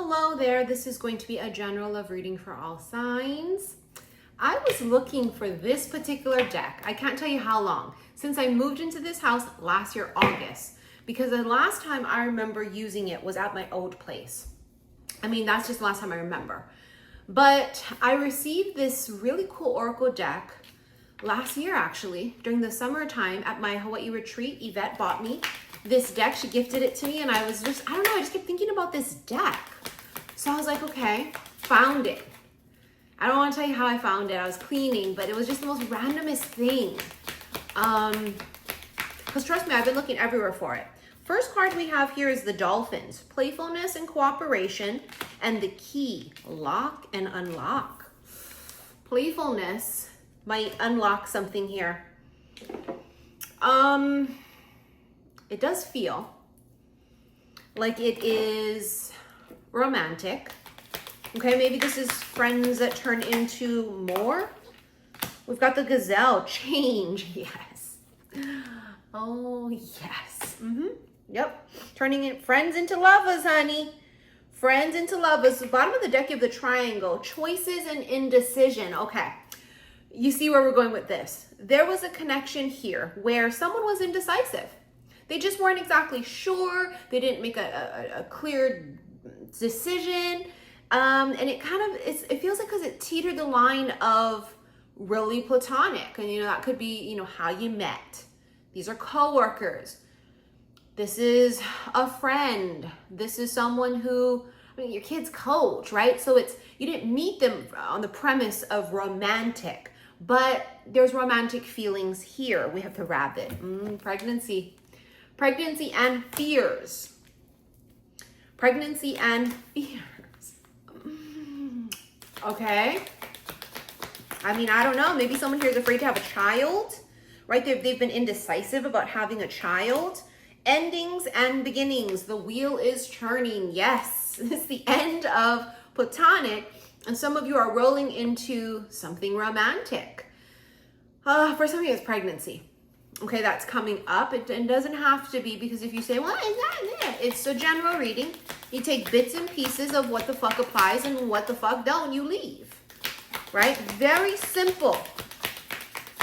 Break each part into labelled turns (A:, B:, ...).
A: hello there. This is going to be a general love reading for all signs. I was looking for this particular deck. I can't tell you how long. Since I moved into this house last year, August. Because the last time I remember using it was at my old place. I mean, that's just the last time I remember. But I received this really cool Oracle deck last year, actually, during the summertime at my Hawaii retreat. Yvette bought me this deck. She gifted it to me, and I was just, I don't know, I just kept thinking about this deck. So I was like, okay, found it. I don't want to tell you how I found it. I was cleaning, but it was just the most randomest thing. Because trust me, I've been looking everywhere for it. First card we have here is the Dolphins. Playfulness and cooperation, and the key, lock and unlock. Playfulness might unlock something here. It does feel like it is romantic. Okay, maybe this is friends that turn into more. We've got the gazelle, change, yes. Oh, yes. Yep, turning in friends into lovers, honey. Friends into lovers. The bottom of the deck, you have the triangle, choices and indecision. Okay, you see where we're going with this. There was a connection here where someone was indecisive. They just weren't exactly sure. They didn't make a clear decision. And it kind of, it feels like because it teetered the line of really platonic. And, you know, that could be, you know, how you met. These are coworkers. This is a friend. This is someone who, I mean, your kid's coach, right? So it's, you didn't meet them on the premise of romantic, but there's romantic feelings here. We have the rabbit, pregnancy and fears. Pregnancy and fears. Okay. I mean, I don't know. Maybe someone here is afraid to have a child, right? They've been indecisive about having a child. Endings and beginnings. The wheel is turning. Yes, it's the end of platonic. And some of you are rolling into something romantic. For some of you, it's pregnancy. Okay, that's coming up. It doesn't have to be, because if you say, well, is that it? It's a general reading. You take bits and pieces of what the fuck applies and what the fuck don't, you leave. Right? Very simple.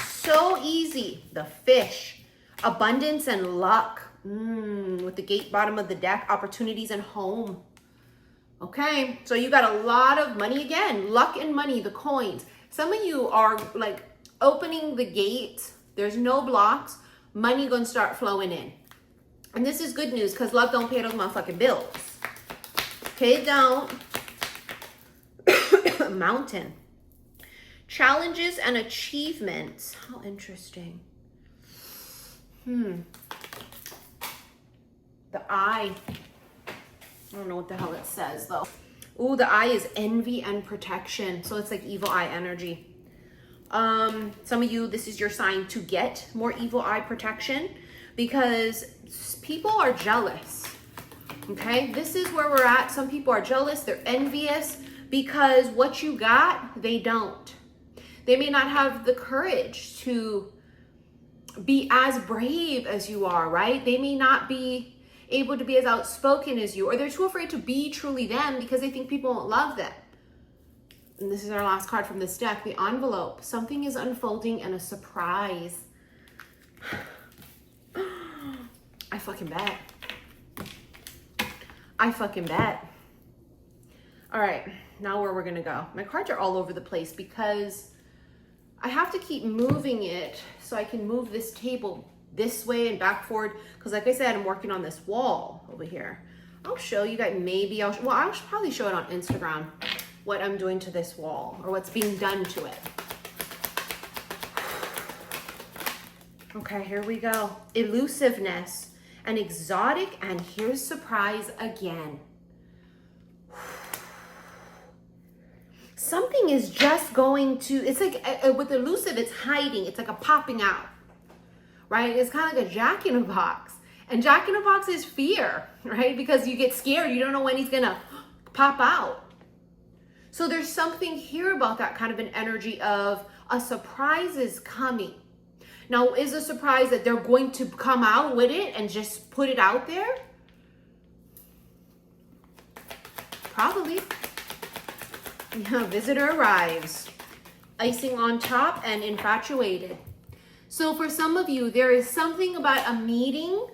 A: So easy. The fish. Abundance and luck. With the gate bottom of the deck, opportunities and home. Okay, so you got a lot of money again. Luck and money, the coins. Some of you are like opening the gate. There's no blocks. Money gonna start flowing in. And this is good news because love don't pay those motherfucking bills. Okay, it don't. Mountain. Challenges and achievements. How interesting. The eye. I don't know what the hell it says though. Ooh, the eye is envy and protection. So it's like evil eye energy. Some of you, this is your sign to get more evil eye protection because people are jealous. Okay, this is where we're at. Some people are jealous, they're envious because what you got, they don't. They may not have the courage to be as brave as you are, right? They may not be able to be as outspoken as you, or they're too afraid to be truly them because they think people won't love them. And this is our last card from this deck, the envelope. Something is unfolding and a surprise. I fucking bet. I fucking bet. All right, now where we're gonna go. My cards are all over the place because I have to keep moving it so I can move this table this way and back forward. Because like I said, I'm working on this wall over here. I'll show you guys, maybe I'll probably show it on Instagram, what I'm doing to this wall or what's being done to it. Okay, here we go. Elusiveness and exotic, and here's surprise again. Something is just going to, it's like with elusive, it's hiding. It's like a popping out, right? It's kind of like a Jack in a box. And Jack in a box is fear, right? Because you get scared. You don't know when he's gonna pop out. So there's something here about that kind of an energy of a surprise is coming. Now, is a surprise that they're going to come out with it and just put it out there? Probably. Yeah, visitor arrives. Icing on top and infatuated. So for some of you, there is something about a meeting.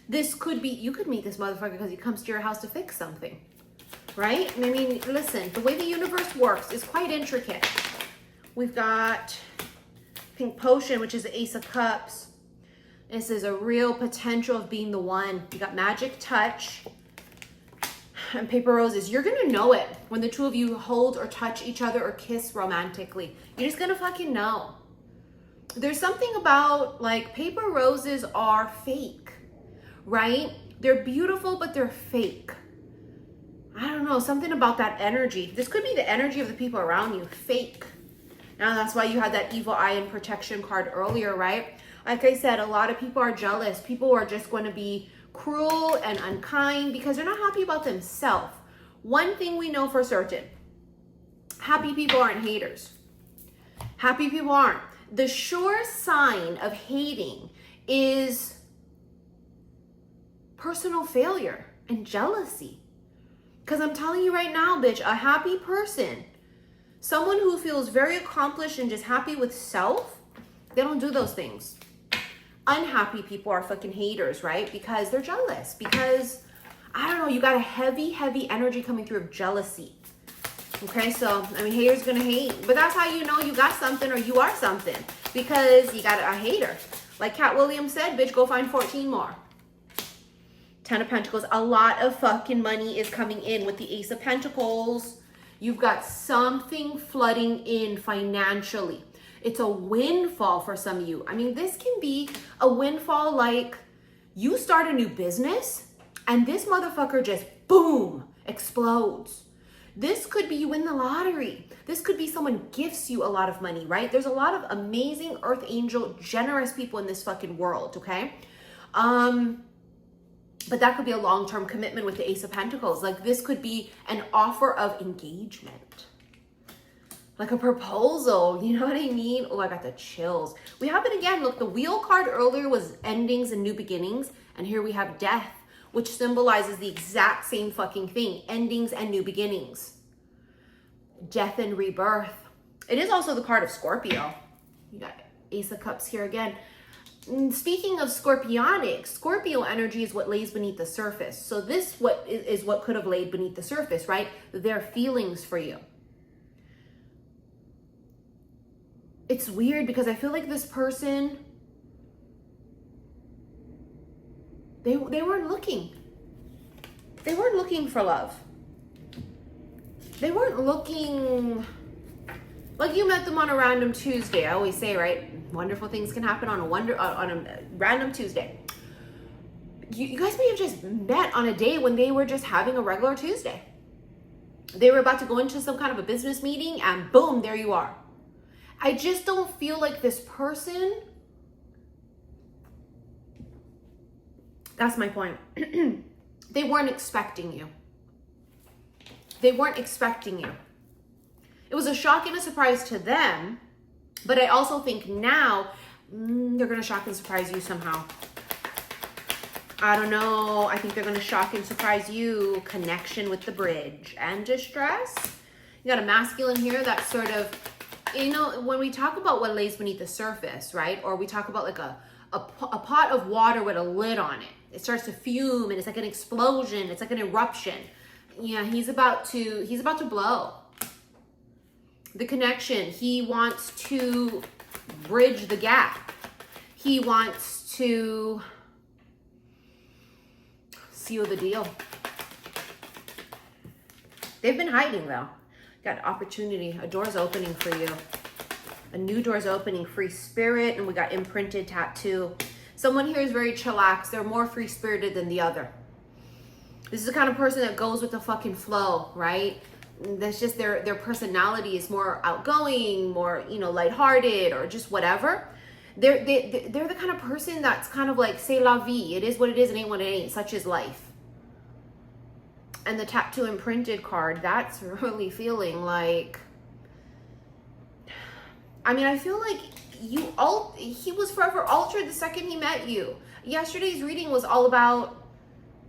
A: This could be, you could meet this motherfucker because he comes to your house to fix something, right? I mean, listen, the way the universe works is quite intricate. We've got Pink Potion, which is the Ace of Cups. This is a real potential of being the one. You got Magic Touch and Paper Roses. You're gonna know it when the two of you hold or touch each other or kiss romantically. You're just gonna fucking know. There's something about, like, paper roses are fake, right? They're beautiful, but they're fake. I don't know, something about that energy. This could be the energy of the people around you, fake. Now that's why you had that evil eye and protection card earlier, right? Like I said, a lot of people are jealous. People are just going to be cruel and unkind because they're not happy about themselves. One thing we know for certain, happy people aren't haters. Happy people aren't. The sure sign of hating is personal failure and jealousy. Because I'm telling you right now, bitch, a happy person, someone who feels very accomplished and just happy with self, they don't do those things. Unhappy people are fucking haters, right? Because they're jealous. Because, I don't know, you got a heavy, heavy energy coming through of jealousy. Okay, so, I mean, haters gonna hate. But that's how you know you got something or you are something. Because you got a hater. Like Cat Williams said, bitch, go find 14 more. 10 of Pentacles. A lot of fucking money is coming in with the Ace of Pentacles. You've got something flooding in financially. It's a windfall for some of you. I mean, this can be a windfall like you start a new business and this motherfucker just boom, explodes. This could be you win the lottery. This could be someone gifts you a lot of money, right? There's a lot of amazing earth angel, generous people in this fucking world, okay? But that could be a long-term commitment with the Ace of Pentacles. Like this could be an offer of engagement. Like a proposal, you know what I mean? Oh, I got the chills. We have it again. Look, the wheel card earlier was endings and new beginnings. And here we have death, which symbolizes the exact same fucking thing. Endings and new beginnings. Death and rebirth. It is also the card of Scorpio. You got Ace of Cups here again. Speaking of scorpionic, Scorpio energy is what lays beneath the surface. So this is what could have laid beneath the surface, right? Their feelings for you. It's weird because I feel like this person, they weren't looking. They weren't looking for love. They weren't looking, like you met them on a random Tuesday. I always say, right? Wonderful things can happen on a random Tuesday. You guys may have just met on a day when they were just having a regular Tuesday. They were about to go into some kind of a business meeting and boom, there you are. I just don't feel like this person, that's my point. They weren't expecting you. They weren't expecting you. It was a shock and a surprise to them, but I also think now they're going to shock and surprise you somehow. I don't know. I think they're going to shock and surprise you. Connection with the bridge and distress. You got a masculine here that's sort of, you know, when we talk about what lays beneath the surface, right? Or we talk about like a pot of water with a lid on it. It starts to fume and it's like an explosion. It's like an eruption. Yeah, he's about to blow. The connection. He wants to bridge the gap. He wants to seal the deal. They've been hiding though. Got opportunity. A door's opening for you. A new door's opening. Free spirit. And we got imprinted tattoo. Someone here is very chillax. They're more free spirited than the other. This is the kind of person that goes with the fucking flow, right? That's just their personality is more outgoing, more, you know, lighthearted or just whatever. They're the kind of person that's kind of like, c'est la vie. It is what it is. It ain't what it ain't. Such is life. And the tattoo imprinted card, that's really feeling like, I mean, I feel like he was forever altered the second he met you. Yesterday's reading was all about,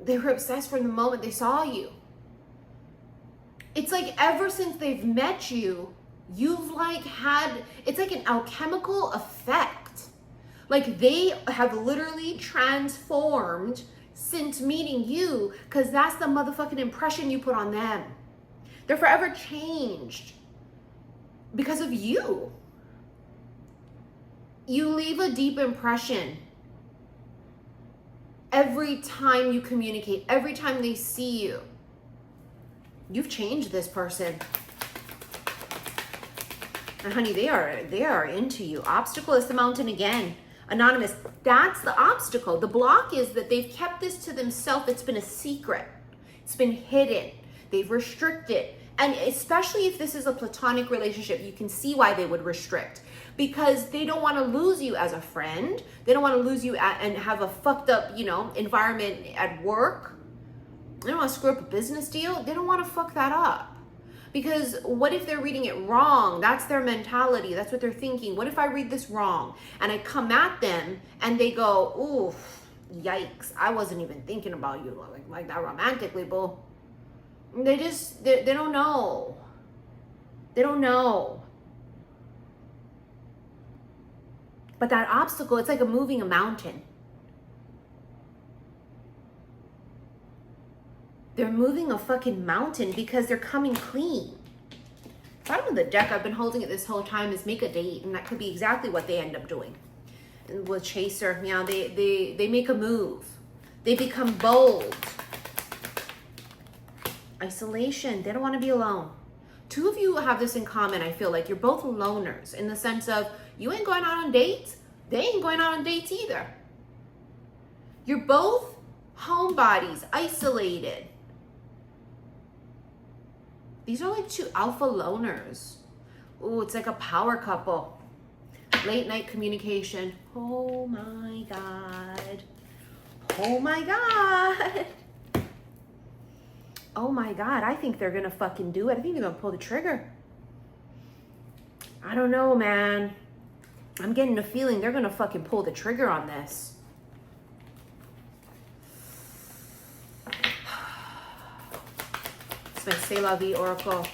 A: they were obsessed from the moment they saw you. It's like ever since they've met you, you've like had, it's like an alchemical effect. Like they have literally transformed since meeting you, because that's the motherfucking impression you put on them. They're forever changed because of you. You leave a deep impression every time you communicate, every time they see you. You've changed this person. And honey, they are into you. Obstacle is the mountain again. Anonymous, that's the obstacle. The block is that they've kept this to themselves. It's been a secret. It's been hidden. They've restricted. And especially if this is a platonic relationship, you can see why they would restrict. Because they don't want to lose you as a friend. They don't want to lose you and have a fucked up, environment at work. They don't want to screw up a business deal. They don't want to fuck that up. Because what if they're reading it wrong? That's their mentality. That's what they're thinking. What if I read this wrong and I come at them and they go, ooh, yikes. I wasn't even thinking about you like that romantically, boo. They don't know. They don't know. But that obstacle, it's like moving a mountain. They're moving a fucking mountain because they're coming clean. Bottom of the deck, I've been holding it this whole time, is make a date. And that could be exactly what they end up doing. And with Chaser, they make a move. They become bold. Isolation. They don't want to be alone. Two of you have this in common, I feel like. You're both loners in the sense of you ain't going out on dates. They ain't going out on dates either. You're both homebodies, isolated. These are like two alpha loners. Ooh, it's like a power couple. Late night communication. Oh my God. Oh my God. Oh my God. I think they're gonna fucking do it. I think they're gonna pull the trigger. I don't know, man. I'm getting a feeling they're gonna fucking pull the trigger on this. It's my C'est La Vie Oracle.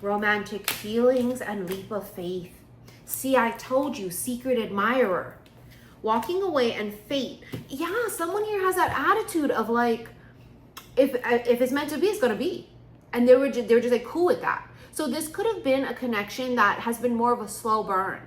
A: Romantic feelings and leap of faith. See, I told you, secret admirer. Walking away and fate. Yeah, someone here has that attitude of like, if it's meant to be, it's gonna be. And they were just like cool with that. So this could have been a connection that has been more of a slow burn.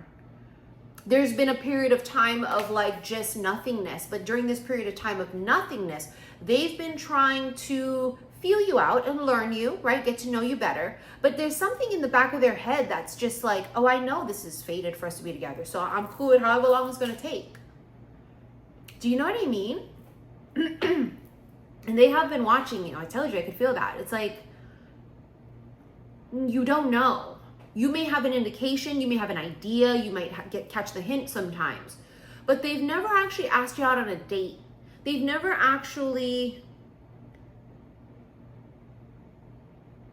A: There's been a period of time of like just nothingness, but during this period of time of nothingness, they've been trying to feel you out and learn you, right? Get to know you better. But there's something in the back of their head that's just like, oh, I know this is fated for us to be together, so I'm cool with however long it's gonna take. Do you know what I mean? And they have been watching you. I told you, I could feel that. It's like, you don't know. You may have an indication, you may have an idea, you might catch the hint sometimes, but they've never actually asked you out on a date. They've never actually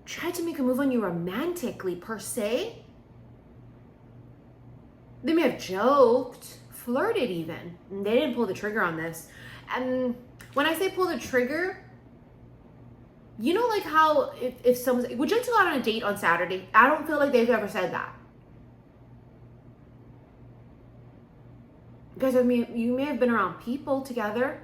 A: tried to make a move on you romantically per se. They may have joked, flirted even, and they didn't pull the trigger on this. And when I say pull the trigger, you know, like how if someone's, would you like to go out on a date on Saturday? I don't feel like they've ever said that. Because I mean, you may have been around people together,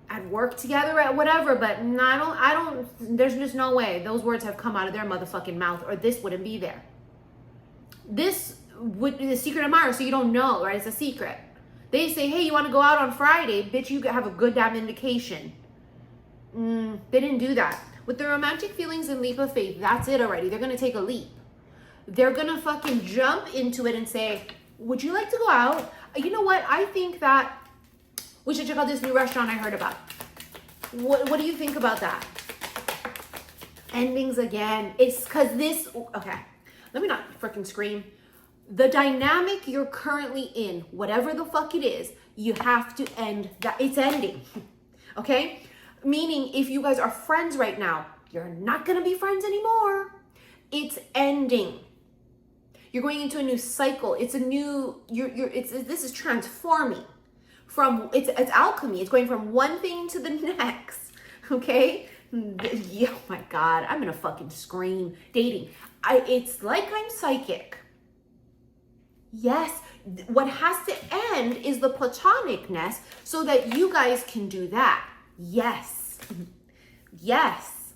A: at work together, at whatever, but I don't, there's just no way those words have come out of their motherfucking mouth, or this wouldn't be there. This would be the secret admirer, so you don't know, right? It's a secret. They say, hey, you want to go out on Friday? Bitch, you have a good damn indication. They didn't do that. With the romantic feelings and leap of faith, that's it already. They're going to take a leap. They're going to fucking jump into it and say, would you like to go out? You know what? I think that we should check out this new restaurant I heard about. What do you think about that? Endings again. It's because this, okay, let me not freaking scream. The dynamic you're currently in, whatever the fuck it is, you have to end that. It's ending, okay? Meaning if you guys are friends right now, you're not gonna be friends anymore. It's ending. You're going into a new cycle. It's a new, this is transforming from, it's alchemy. It's going from one thing to the next, okay? Yeah, oh my God, I'm gonna fucking scream. Dating. It's like I'm psychic. Yes, what has to end is the platonicness so that you guys can do that. Yes. Yes.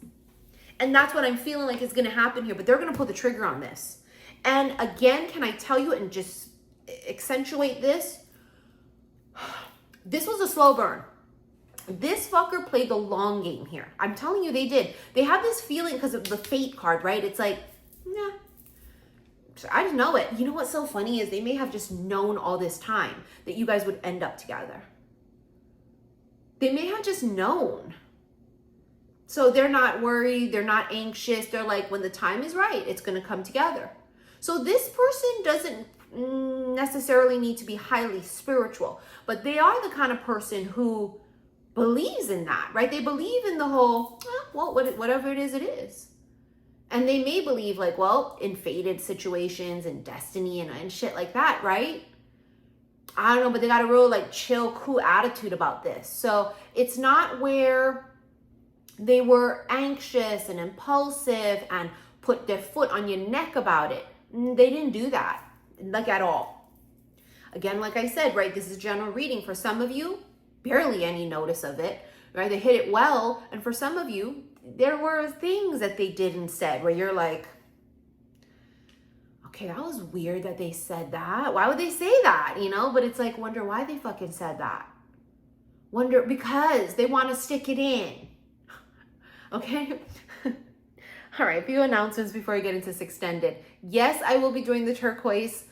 A: And that's what I'm feeling like is going to happen here, but they're going to pull the trigger on this. And again, can I tell you and just accentuate this? This was a slow burn. This fucker played the long game here. I'm telling you, they did. They have this feeling because of the fate card, right? It's like, nah, I just know it. You know what's so funny is they may have just known all this time that you guys would end up together. They may have just known. So they're not worried. They're not anxious. They're like, when the time is right, it's going to come together. So this person doesn't necessarily need to be highly spiritual, but they are the kind of person who believes in that, right? They believe in the whole, well, whatever it is. And they may believe like, well, in fated situations and destiny and shit like that, right? I don't know, but they got a real like chill, cool attitude about this. So it's not where they were anxious and impulsive and put their foot on your neck about it. They didn't do that, like at all. Again, like I said, right, this is general reading. For some of you, barely any notice of it, right? They hit it well. And for some of you, there were things that they did and said where you're like, okay, that was weird that they said that. Why would they say that? You know, but it's like, wonder why they fucking said that. Wonder, because they want to stick it in. Okay. All right. A few announcements before I get into this extended. Yes, I will be doing the turquoise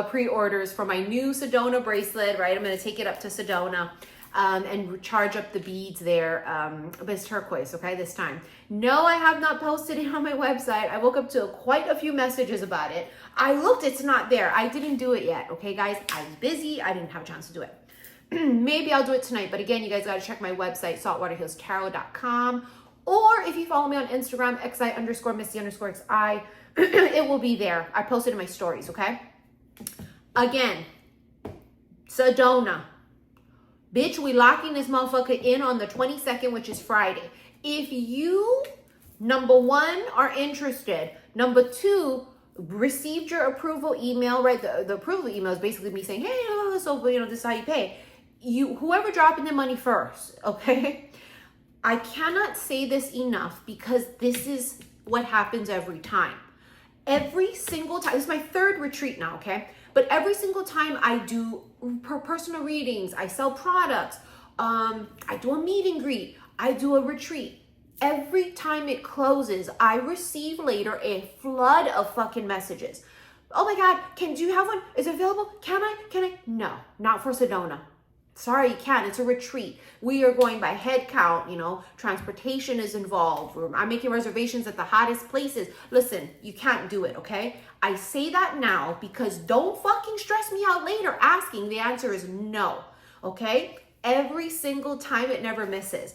A: pre-orders for my new Sedona bracelet, right? I'm going to take it up to Sedona and charge up the beads there. But it's turquoise, okay, this time. No, I have not posted it on my website. I woke up to quite a few messages about it. I looked, it's not there. I didn't do it yet, okay, guys? I was busy. I didn't have a chance to do it. Maybe I'll do it tonight. But again, you guys got to check my website, saltwaterhillstarot.com. Or if you follow me on Instagram, xi_Missy_xi, it will be there. I posted in my stories, okay? Again, Sedona. Bitch, we locking this motherfucker in on the 22nd, which is Friday. If you, number one, are interested, number two, received your approval email, right? The approval email is basically me saying, hey, so, you know, this is how you pay. Whoever dropping the money first, okay? I cannot say this enough because this is what happens every time. Every single time, this is my third retreat now, okay? But every single time I do personal readings, I sell products, I do a meet and greet, I do a retreat. Every time it closes, I receive later a flood of fucking messages. Oh my God, do you have one? Is it available? Can I? No, not for Sedona. Sorry, you can't. It's a retreat. We are going by head count, you know, transportation is involved. I'm making reservations at the hottest places. Listen, you can't do it, okay? I say that now because don't fucking stress me out later asking. The answer is no, okay? Every single time, it never misses.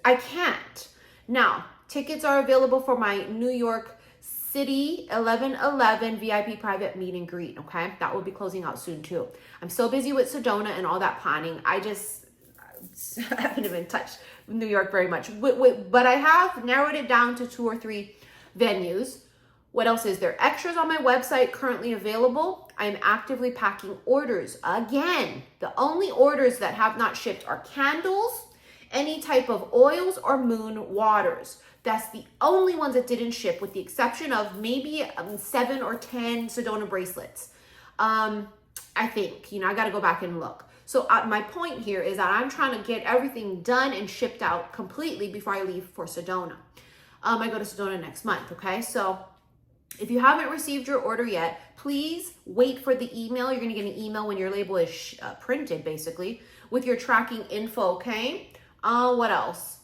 A: I can't. Now, tickets are available for my New York City 11/11 VIP private meet and greet, okay? That will be closing out soon too. I'm so busy with Sedona and all that planning. I haven't even touched New York very much. But I have narrowed it down to 2 or 3 venues. What else is there? Extras on my website currently available. I am actively packing orders. Again, the only orders that have not shipped are candles, any type of oils, or moon waters. That's the only ones that didn't ship, with the exception of maybe 7 or 10 Sedona bracelets. I think, you know, I got to go back and look. So my point here is that I'm trying to get everything done and shipped out completely before I leave for Sedona. I go to Sedona next month, okay? So if you haven't received your order yet, please wait for the email. You're going to get an email when your label is printed, basically, with your tracking info, okay? What else?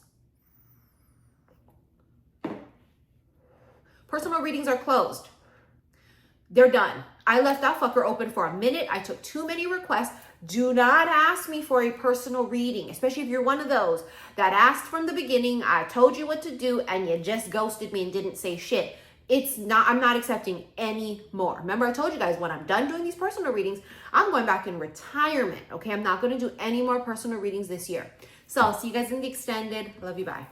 A: Personal readings are closed. They're done. I left that fucker open for a minute. I took too many requests. Do not ask me for a personal reading, especially if you're one of those that asked from the beginning, I told you what to do, and you just ghosted me and didn't say shit. I'm not accepting any more. Remember, I told you guys when I'm done doing these personal readings, I'm going back in retirement, okay? I'm not going to do any more personal readings this year. So I'll see you guys in the extended. Love you, bye.